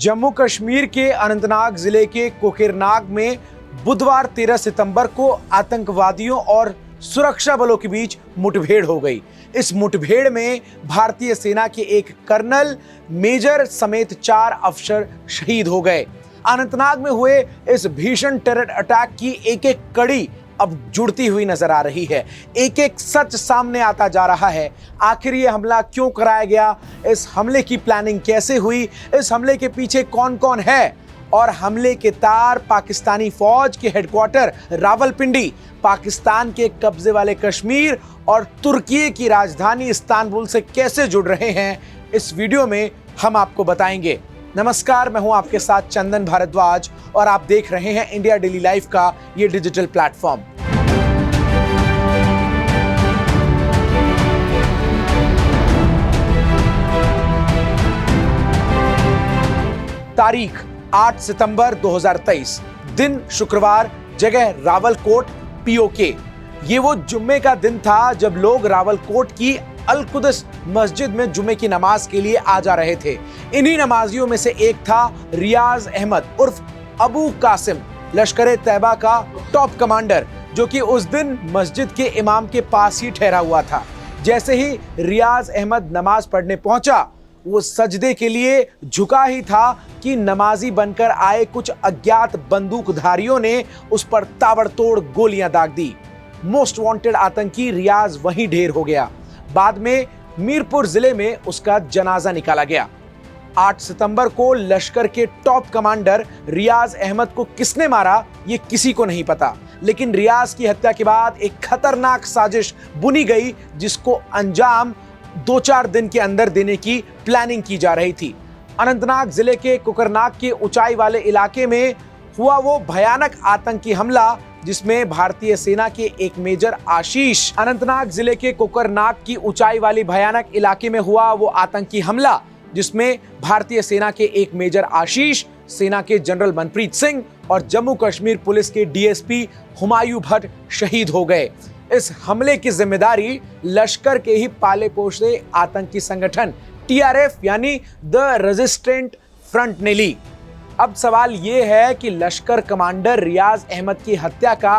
जम्मू कश्मीर के अनंतनाग जिले के कोकिरनाग में बुधवार 13 सितंबर को आतंकवादियों और सुरक्षा बलों के बीच मुठभेड़ हो गई। इस मुठभेड़ में भारतीय सेना के एक कर्नल, मेजर समेत 4 अफसर शहीद हो गए। अनंतनाग में हुए इस भीषण टेरर अटैक की एक एक कड़ी अब जुड़ती हुई नजर आ रही है। एक एक सच सामने आता जा रहा है। आखिर ये हमला क्यों कराया गया, इस हमले की प्लानिंग कैसे हुई, इस हमले के पीछे कौन कौन है और हमले के तार पाकिस्तानी फौज के हेडक्वार्टर रावलपिंडी, पाकिस्तान के कब्जे वाले कश्मीर और तुर्की की राजधानी इस्तांबुल से कैसे जुड़ रहे हैं, इस वीडियो में हम आपको बताएंगे। नमस्कार, मैं हूं आपके साथ चंदन भारद्वाज और आप देख रहे हैं इंडिया डेली लाइफ का ये डिजिटल प्लेटफॉर्म। तारीख 8 सितंबर 2023, दिन शुक्रवार, जगह रावलकोट, पीओके। ये वो जुम्मे का दिन था जब लोग रावलकोट की अल-कुदस मस्जिद में जुम्मे की नमाज के लिए आ जा रहे थे। इन्हीं नमाजियों में से एक था रियाज अहमद उर्फ अबू कासिम, लश्कर तैयबा का टॉप कमांडर, जो कि उस दिन मस्जिद के इमाम के पास ही ठहरा हुआ था। जैसे ही रियाज अहमद नमाज पढ़ने पहुंचा, वो सजदे के लिए झुका ही था कि नमाजी बनकर आए कुछ अज्ञात बंदूकधारियों ने उस पर ताबड़तोड़ गोलियां दाग दी। मोस्ट वांटेड आतंकी रियाज वहीं ढेर हो गया। बाद में मीरपुर जिले में उसका जनाजा निकाला गया। 8 सितंबर को लश्कर के टॉप कमांडर रियाज अहमद को किसने मारा, ये किसी को नहीं पता, लेकिन रियाज की हत्या के बाद एक खतरनाक साजिश बुनी गई, जिसको अंजाम 2-4 दिन के अंदर देने की प्लानिंग की जा रही थी। अनंतनाग जिले के कोकरनाग के ऊंचाई वाले इलाके में हुआ वो भयानक आतंकी हमला, जिसमें भारतीय सेना के एक मेजर आशीष, अनंतनाग जिले के कोकरनाग की ऊंचाई वाली भयानक इलाके में हुआ वो आतंकी हमला, जिसमें भारतीय सेना के एक मेजर आशीष, सेना के जनरल मनप्रीत सिंह और जम्मू कश्मीर पुलिस के डीएसपी हुमायूं भट्ट शहीद हो गए। इस हमले की जिम्मेदारी लश्कर के ही पाले पोसे आतंकी संगठन टीआरएफ यानी द रेजिस्टेंट फ्रंट ने ली। अब सवाल ये है कि लश्कर कमांडर रियाज अहमद की हत्या का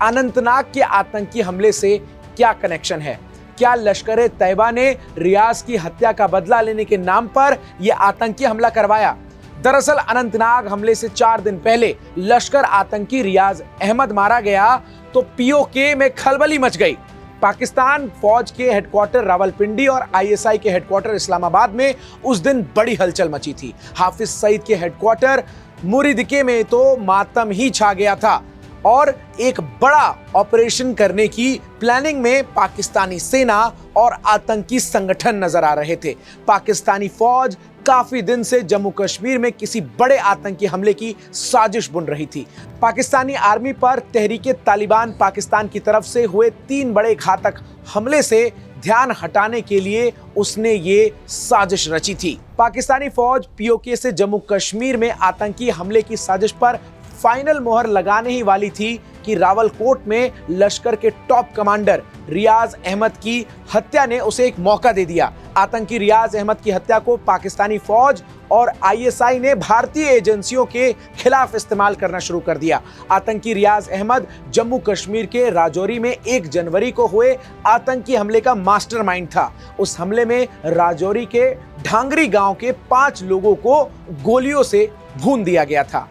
अनंतनाग के आतंकी हमले से क्या कनेक्शन है? क्या लश्कर तैयबा ने रियाज की हत्या का बदला लेने के नाम पर यह आतंकी हमला करवाया? दरअसल अनंतनाग हमले से 4 दिन पहले लश्कर आतंकी रियाज अहमद मारा गया तो पीओके में खलबली मच गई। पाकिस्तान फौज के हेडक्वार्टर रावलपिंडी और आईएसआई के हेडक्वार्टर इस्लामाबाद में उस दिन बड़ी हलचल मची थी। हाफिज सईद के हेडक्वार्टर मुरीदिके में तो मातम ही छा गया था और एक बड़ा ऑपरेशन करने की प्लानिंग में पाकिस्तानी सेना और आतंकी संगठन नजर आ रहे थे। पाकिस्तानी फौज काफी दिन से जम्मू कश्मीर में किसी बड़े आतंकी हमले की साजिश बुन रही थी। पाकिस्तानी आर्मी पर तहरीके तालिबान पाकिस्तान की तरफ से हुए 3 बड़े घातक हमले से ध्यान हटाने के लिए उसने ये साजिश रची थी। पाकिस्तानी फौज पीओके से जम्मू कश्मीर में आतंकी हमले की साजिश पर फाइनल मोहर लगाने ही वाली थी कि रावलकोट में लश्कर के टॉप कमांडर रियाज अहमद की हत्या ने उसे एक मौका दे दिया। आतंकी रियाज अहमद की हत्या को पाकिस्तानी फौज और आईएसआई ने भारतीय एजेंसियों के खिलाफ इस्तेमाल करना शुरू कर दिया। आतंकी रियाज अहमद जम्मू कश्मीर के राजौरी में 1 जनवरी को हुए आतंकी हमले का मास्टरमाइंड था। उस हमले में राजौरी के ढांगरी गांव के 5 लोगों को गोलियों से भून दिया गया था।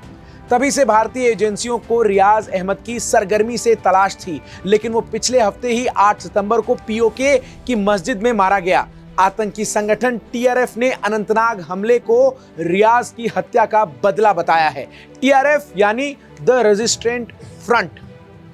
तभी से भारतीय एजेंसियों को रियाज अहमद की सरगर्मी से तलाश थी, लेकिन वो पिछले हफ्ते ही 8 सितंबर को पीओके की मस्जिद में मारा गया। आतंकी संगठन टीआरएफ ने अनंतनाग हमले को रियाज की हत्या का बदला बताया है। टीआरएफ यानी द रेजिस्टेंट फ्रंट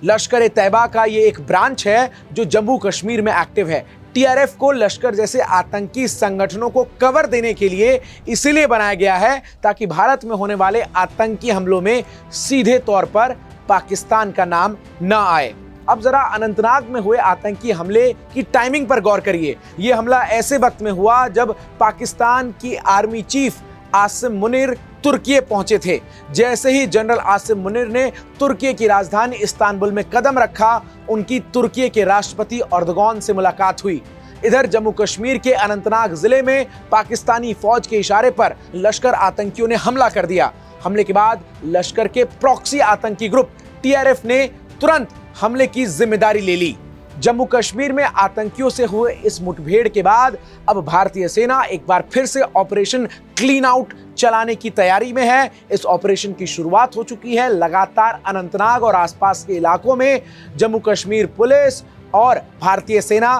लश्कर तैयबा का ये एक ब्रांच है जो जम्मू कश्मीर में एक्टिव है। टीआरएफ को लश्कर जैसे आतंकी संगठनों को कवर देने के लिए इसीलिए बनाया गया है ताकि भारत में होने वाले आतंकी हमलों में सीधे तौर पर पाकिस्तान का नाम न आए। अब जरा अनंतनाग में हुए आतंकी हमले की टाइमिंग पर गौर करिए। यह हमला ऐसे वक्त में हुआ जब पाकिस्तान की आर्मी चीफ आसिम मुनीर तुर्की पहुंचे थे। जैसे ही जनरल आसिम मुनीर ने तुर्की की राजधानी इस्तांबुल में कदम रखा, उनकी तुर्की के राष्ट्रपति अर्दोगान से मुलाकात हुई। इधर जम्मू कश्मीर के अनंतनाग जिले में पाकिस्तानी फौज के इशारे पर लश्कर आतंकियों ने हमला कर दिया। हमले के बाद लश्कर के प्रॉक्सी आतंकी ग्रुप टीआरएफ ने तुरंत हमले की जिम्मेदारी ले ली। जम्मू कश्मीर में आतंकियों से हुए इस मुठभेड़ के बाद अब भारतीय सेना एक बार फिर से ऑपरेशन क्लीन आउट चलाने की तैयारी में है। इस ऑपरेशन की शुरुआत हो चुकी है। लगातार अनंतनाग और आसपास के इलाकों में जम्मू कश्मीर पुलिस और भारतीय सेना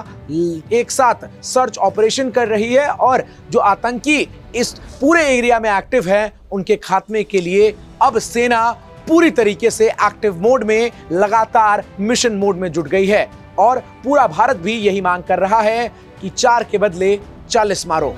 एक साथ सर्च ऑपरेशन कर रही है और जो आतंकी इस पूरे एरिया में एक्टिव हैं, उनके खात्मे के लिए अब सेना पूरी तरीके से एक्टिव मोड में, लगातार मिशन मोड में जुट गई है और पूरा भारत भी यही मांग कर रहा है कि 4 के बदले 40 मारो।